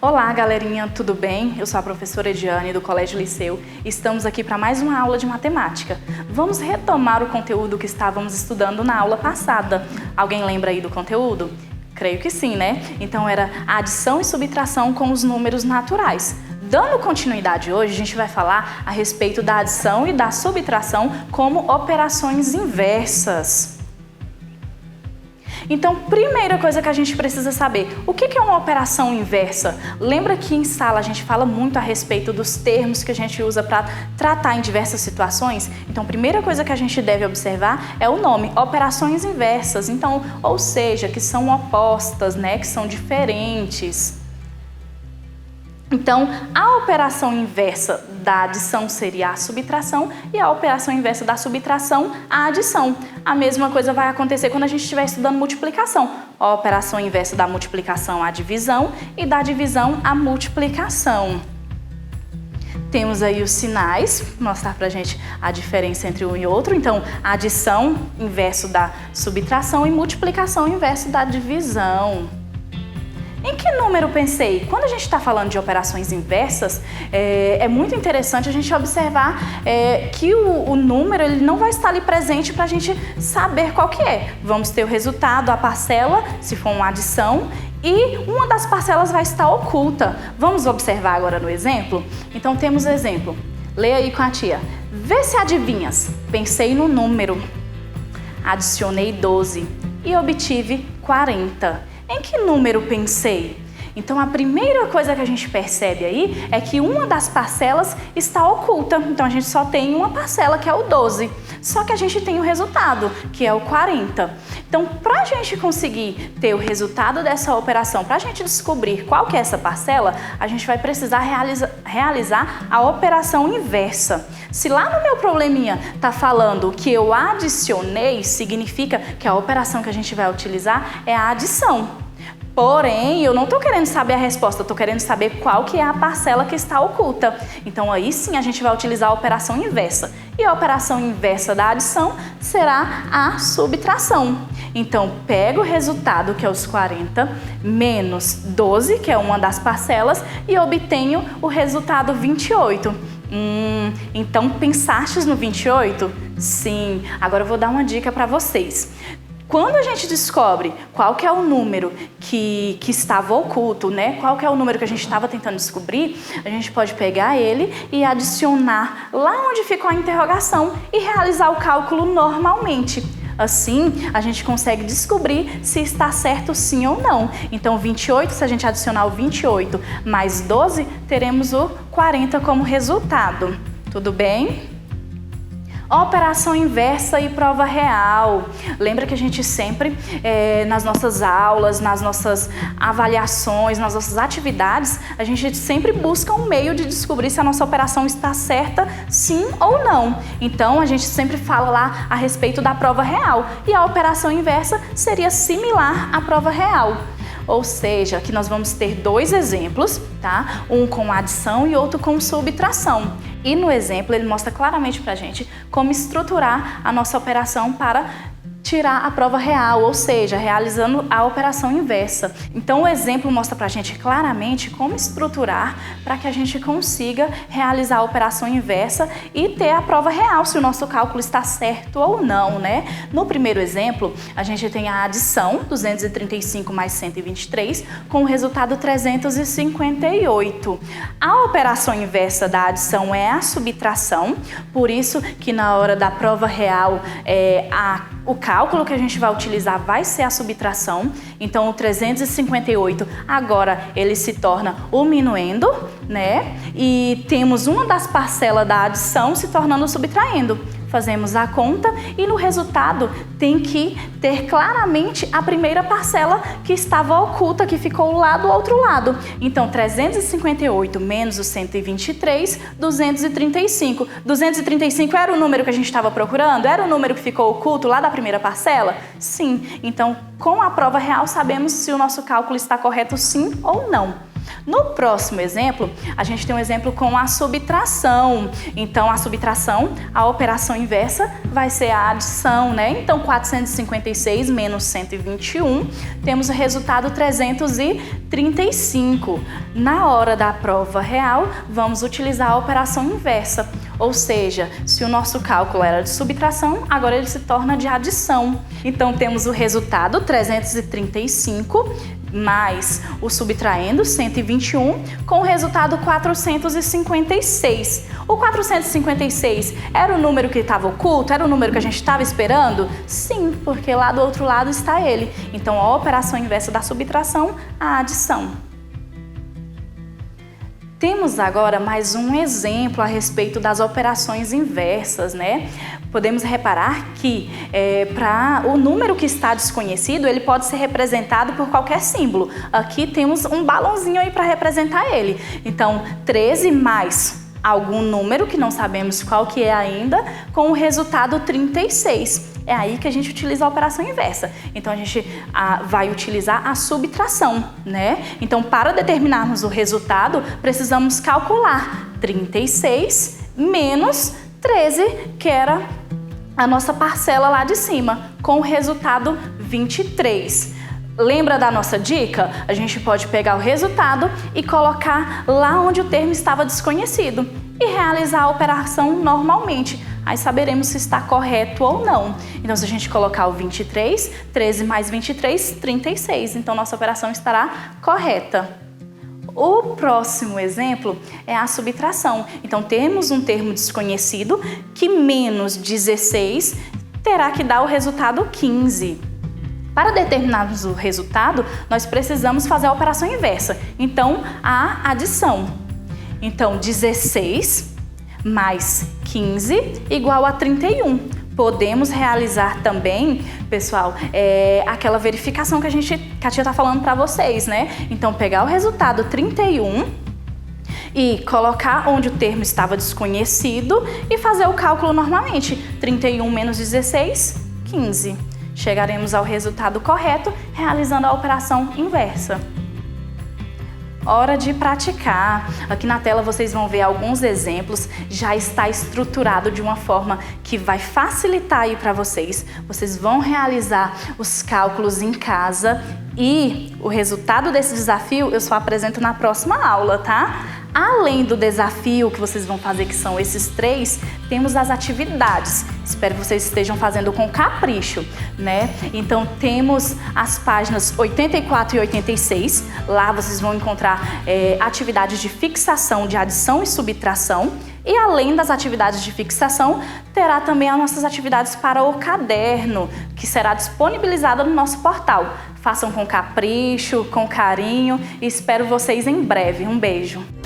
Olá, galerinha, tudo bem? Eu sou a professora Ediane do Colégio Liceu e estamos aqui para mais uma aula de matemática. Vamos retomar o conteúdo que estávamos estudando na aula passada. Alguém lembra aí do conteúdo? Creio que sim, né? Então era adição e subtração com os números naturais. Dando continuidade hoje, a gente vai falar a respeito da adição e da subtração como operações inversas. Então, primeira coisa que a gente precisa saber, o que é uma operação inversa? Lembra que em sala a gente fala muito a respeito dos termos que a gente usa para tratar em diversas situações? Então, primeira coisa que a gente deve observar é o nome, operações inversas. Então, ou seja, que são opostas, né, que são diferentes. Então, a operação inversa da adição seria a subtração e a operação inversa da subtração, a adição. A mesma coisa vai acontecer quando a gente estiver estudando multiplicação. A operação inversa da multiplicação, a divisão, e da divisão, a multiplicação. Temos aí os sinais, mostrar pra gente a diferença entre um e outro. Então, adição inverso da subtração e multiplicação inverso da divisão. Em que número pensei? Quando a gente está falando de operações inversas, é muito interessante a gente observar que o número ele não vai estar ali presente para a gente saber qual que é. Vamos ter o resultado, a parcela, se for uma adição, e uma das parcelas vai estar oculta. Vamos observar agora no exemplo? Então temos o exemplo. Leia aí com a tia. Vê se adivinhas. Pensei no número. Adicionei 12 e obtive 40. Em que número pensei? Então, a primeira coisa que a gente percebe aí é que uma das parcelas está oculta. Então, a gente só tem uma parcela, que é o 12. Só que a gente tem o resultado, que é o 40. Então, para a gente conseguir ter o resultado dessa operação, para a gente descobrir qual que é essa parcela, a gente vai precisar realizar a operação inversa. Se lá no meu probleminha está falando que eu adicionei, significa que a operação que a gente vai utilizar é a adição. Porém, eu não estou querendo saber a resposta, eu estou querendo saber qual que é a parcela que está oculta. Então, aí sim a gente vai utilizar a operação inversa. E a operação inversa da adição será a subtração. Então, pego o resultado, que é os 40, menos 12, que é uma das parcelas, e obtenho o resultado 28. Então, pensastes no 28? Sim. Agora eu vou dar uma dica para vocês. Quando a gente descobre qual que é o número que estava oculto, né? Qual que é o número que a gente estava tentando descobrir, a gente pode pegar ele e adicionar lá onde ficou a interrogação e realizar o cálculo normalmente. Assim, a gente consegue descobrir se está certo sim ou não. Então, 28, se a gente adicionar o 28 mais 12, teremos o 40 como resultado. Tudo bem? Operação inversa e prova real. Lembra que a gente sempre, nas nossas aulas, nas nossas avaliações, nas nossas atividades, a gente sempre busca um meio de descobrir se a nossa operação está certa, sim ou não. Então, a gente sempre fala lá a respeito da prova real. E a operação inversa seria similar à prova real. Ou seja, aqui nós vamos ter dois exemplos, tá? Um com adição e outro com subtração. E no exemplo ele mostra claramente pra gente como estruturar a nossa operação para tirar a prova real, ou seja, realizando a operação inversa. Então o exemplo mostra pra gente claramente como estruturar para que a gente consiga realizar a operação inversa e ter a prova real, se o nosso cálculo está certo ou não, né? No primeiro exemplo, a gente tem a adição, 235 mais 123, com o resultado 358. A operação inversa da adição é a subtração, por isso que na hora da prova real, o cálculo que a gente vai utilizar vai ser a subtração. Então, o 358 agora ele se torna o minuendo, né? E temos uma das parcelas da adição se tornando subtraindo. Fazemos a conta e no resultado tem que ter claramente a primeira parcela que estava oculta, que ficou lá do outro lado. Então, 358 menos o 123, 235. 235 era o número que a gente estava procurando? Era o número que ficou oculto lá da primeira parcela? Sim. Então, com a prova real, sabemos se o nosso cálculo está correto sim ou não. No próximo exemplo, a gente tem um exemplo com a subtração. Então, a subtração, a operação inversa vai ser a adição, né? Então, 456 menos 121, temos o resultado 335. Na hora da prova real, vamos utilizar a operação inversa. Ou seja, se o nosso cálculo era de subtração, agora ele se torna de adição. Então, temos o resultado 335 mais o subtraendo 121 com o resultado 456. O 456 era o número que estava oculto? Era o número que a gente estava esperando? Sim, porque lá do outro lado está ele. Então, a operação inversa da subtração, a adição. Temos agora mais um exemplo a respeito das operações inversas, né? Podemos reparar que para o número que está desconhecido, ele pode ser representado por qualquer símbolo. Aqui temos um balãozinho aí para representar ele. Então, 13 mais algum número que não sabemos qual que é ainda, com o resultado 36. É aí que a gente utiliza a operação inversa. Então, a gente vai utilizar a subtração, né? Então, para determinarmos o resultado, precisamos calcular 36 menos 13, que era a nossa parcela lá de cima, com o resultado 23. Lembra da nossa dica? A gente pode pegar o resultado e colocar lá onde o termo estava desconhecido e realizar a operação normalmente. Aí saberemos se está correto ou não. Então, se a gente colocar o 23, 13 mais 23, 36. Então, nossa operação estará correta. O próximo exemplo é a subtração. Então, temos um termo desconhecido que menos 16 terá que dar o resultado 15. Para determinarmos o resultado, nós precisamos fazer a operação inversa. Então, a adição. Então, 16 mais 15 igual a 31. Podemos realizar também, pessoal, aquela verificação que a tia está falando para vocês, né? Então, pegar o resultado 31 e colocar onde o termo estava desconhecido e fazer o cálculo normalmente. 31 menos 16, 15. Chegaremos ao resultado correto realizando a operação inversa. Hora de praticar. Aqui na tela vocês vão ver alguns exemplos. Já está estruturado de uma forma que vai facilitar aí para vocês. Vocês vão realizar os cálculos em casa e o resultado desse desafio eu só apresento na próxima aula, tá? Além do desafio que vocês vão fazer, que são esses 3, temos as atividades. Espero que vocês estejam fazendo com capricho, né? Então, temos as páginas 84 e 86. Lá vocês vão encontrar atividades de fixação, de adição e subtração. E além das atividades de fixação, terá também as nossas atividades para o caderno, que será disponibilizada no nosso portal. Façam com capricho, com carinho e espero vocês em breve. Um beijo!